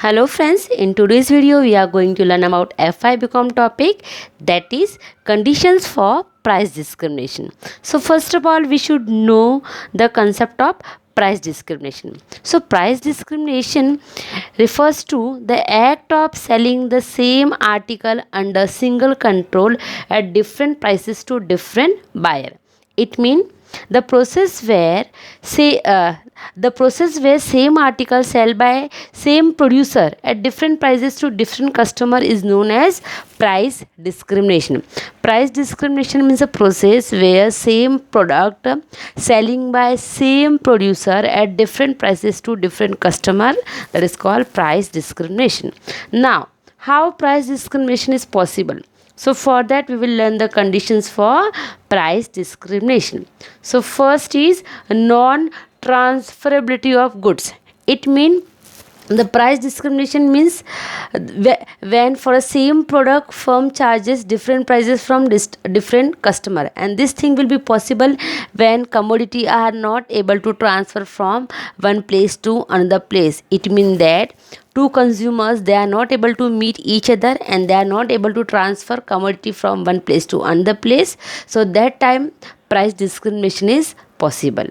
Hello friends, in today's video we are going to learn about FI BCom topic, that is conditions for price discrimination. So first of all we should know the concept of price discrimination. So price discrimination refers to the act of selling the same article under single control at different prices to different buyer. It means the process where same article sell by same producer at different prices to different customer is known as price discrimination. Price discrimination means a process where same product selling by same producer at different prices to different customer, that is called price discrimination. Now how price discrimination is possible? So for that we will learn the conditions for price discrimination. So first is non-transferability of goods. It means the price discrimination means when for a same product firm charges different prices from different customer, and this thing will be possible when commodity are not able to transfer from one place to another place. It means that two consumers, they are not able to meet each other and they are not able to transfer commodity from one place to another place. So that time price discrimination is possible.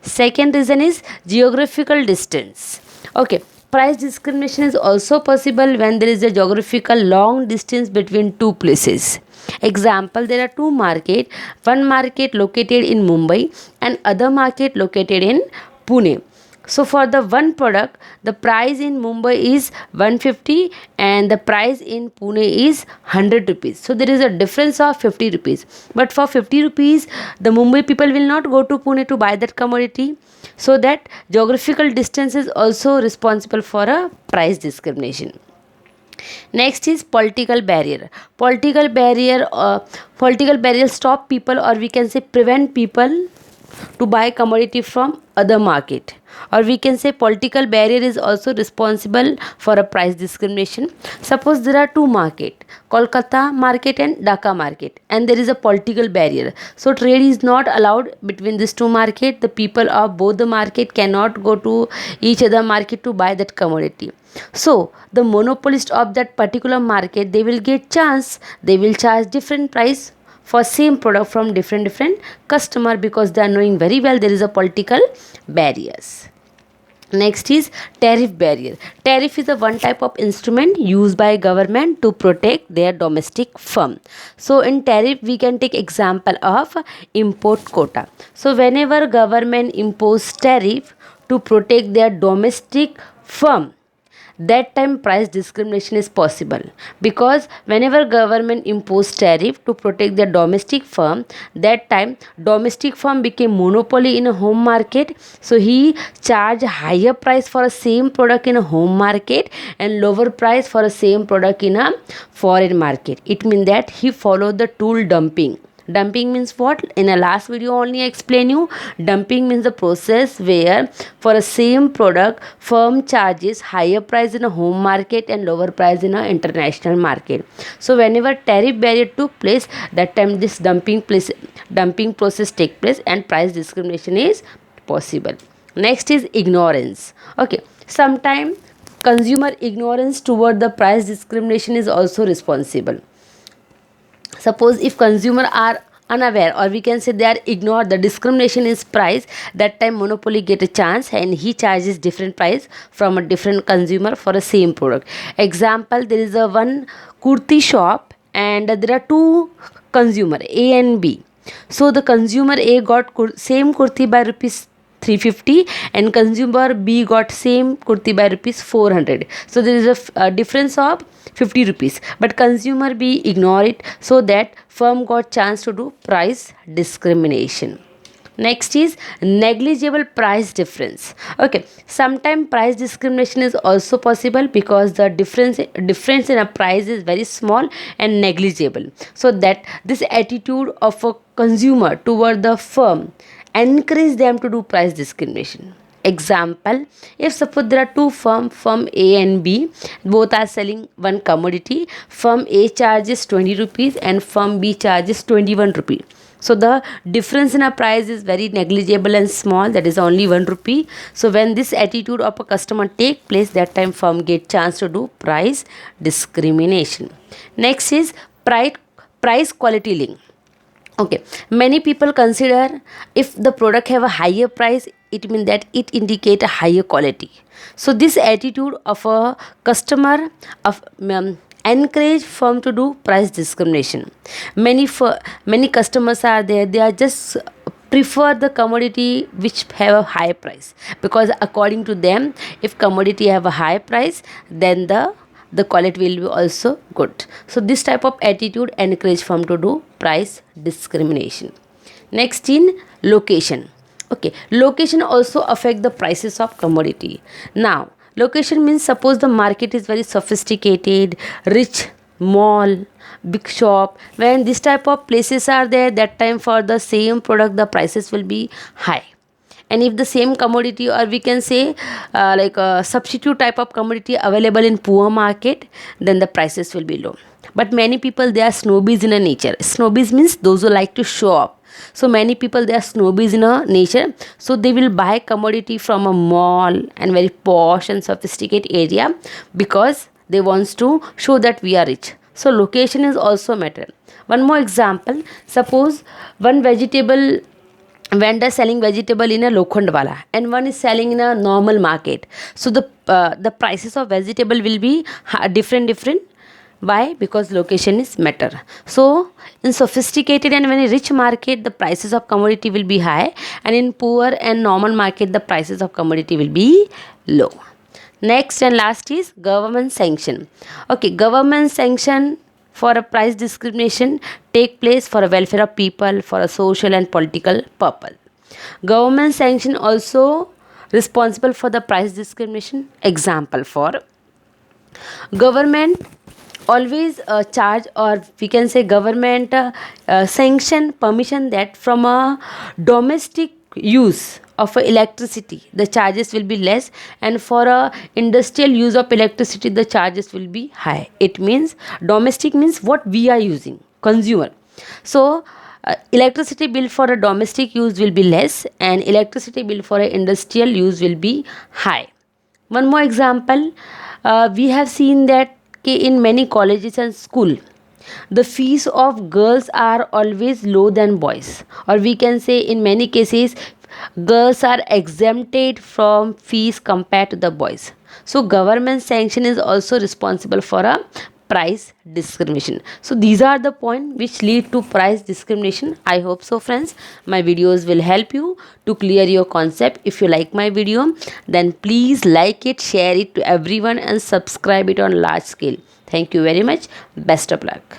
Second reason is geographical distance. Okay, price discrimination is also possible when there is a geographical long distance between two places. Example, there are two market, one market located in Mumbai and other market located in Pune. So for the one product, the price in Mumbai is 150 and the price in Pune is 100 rupees. So there is a difference of 50 rupees. But for 50 rupees, the Mumbai people will not go to Pune to buy that commodity. So that geographical distance is also responsible for a price discrimination. Next is political barrier. Political barrier stop people, or we can say prevent people to buy commodity from other market, or we can say political barrier is also responsible for a price discrimination. Suppose there are two market, Kolkata market and Dhaka market, and there is a political barrier, so trade is not allowed between these two market. The people of both the market cannot go to each other market to buy that commodity. So the monopolist of that particular market, they will get chance, they will charge different price for same product from different customer, because they are knowing very well there is a political barriers. Next is tariff barrier. Tariff is a one type of instrument used by government to protect their domestic firm. So in tariff we can take example of import quota. So whenever government impose tariff to protect their domestic firm, that time price discrimination is possible, because whenever government impose tariff to protect their domestic firm, that time domestic firm became monopoly in a home market, so he charge higher price for a same product in a home market and lower price for a same product in a foreign market. It means that he followed the tool dumping. Dumping means what? In a last video only I explain you. Dumping means the process where for a same product firm charges higher price in a home market and lower price in a international market. So whenever tariff barrier took place, that time this dumping process take place and price discrimination is possible. Next is ignorance. Okay, sometimes consumer ignorance toward the price discrimination is also responsible. Suppose if consumer are unaware, or we can say they are ignored the discrimination is price, that time monopoly get a chance and he charges different price from a different consumer for a same product. Example, there is a one kurti shop and there are two consumer A and B. So the consumer A got same kurti by rupees 350 and consumer B got same kurti by rupees 400. So there is a difference of 50 rupees, but consumer B ignore it, so that firm got chance to do price discrimination. Next is negligible price difference. Okay, sometimes price discrimination is also possible because the difference in a price is very small and negligible, so that this attitude of a consumer toward the firm encourage them to do price discrimination. Example, if suppose there are two firm A and B, both are selling one commodity, firm A charges 20 rupees and firm B charges 21 rupees. So the difference in a price is very negligible and small, that is only 1 rupee. So when this attitude of a customer take place, that time firm get chance to do price discrimination. Next is price quality link. Okay, many people consider if the product have a higher price, it means that it indicate a higher quality. So this attitude of a customer of encourage firm to do price discrimination. Many customers are there, they are just prefer the commodity which have a high price, because according to them, if commodity have a high price, then the quality will be also good. So this type of attitude encourage firm to do price discrimination. Next, in location. Okay, location also affect the prices of commodity. Now location means, suppose the market is very sophisticated, rich mall, big shop. When this type of places are there, that time for the same product the prices will be high. And if the same commodity, or we can say like a substitute type of commodity available in poor market, then the prices will be low. But many people, they are snobbies in a nature. Snobbies means those who like to show off. So many people, they are snobbies in a nature, so they will buy commodity from a mall and very posh and sophisticated area, because they wants to show that we are rich. So location is also matter. One more example, suppose one vegetable vendor selling vegetable in a Lokhandwala and one is selling in a normal market. So the prices of vegetable will be different. Why? Because location is matter. So in sophisticated and very rich market, the prices of commodity will be high, and in poor and normal market, the prices of commodity will be low. Next and last is government sanction. Okay, government sanction for a price discrimination take place for a welfare of people, for a social and political purpose. Government sanction also responsible for the price discrimination. Example, for government always charge, or we can say government sanction permission that from a domestic use of electricity the charges will be less, and for a industrial use of electricity the charges will be high. It means domestic means what we are using, consumer. So electricity bill for a domestic use will be less, and electricity bill for a industrial use will be high. One more example, we have seen that in many colleges and school, the fees of girls are always low than boys, or we can say in many cases girls are exempted from fees compared to the boys. So government sanction is also responsible for a price discrimination. So these are the points which lead to price discrimination. I hope so friends, my videos will help you to clear your concept. If you like my video, then please like it, share it to everyone, and subscribe it on large scale. Thank you very much. Best of luck.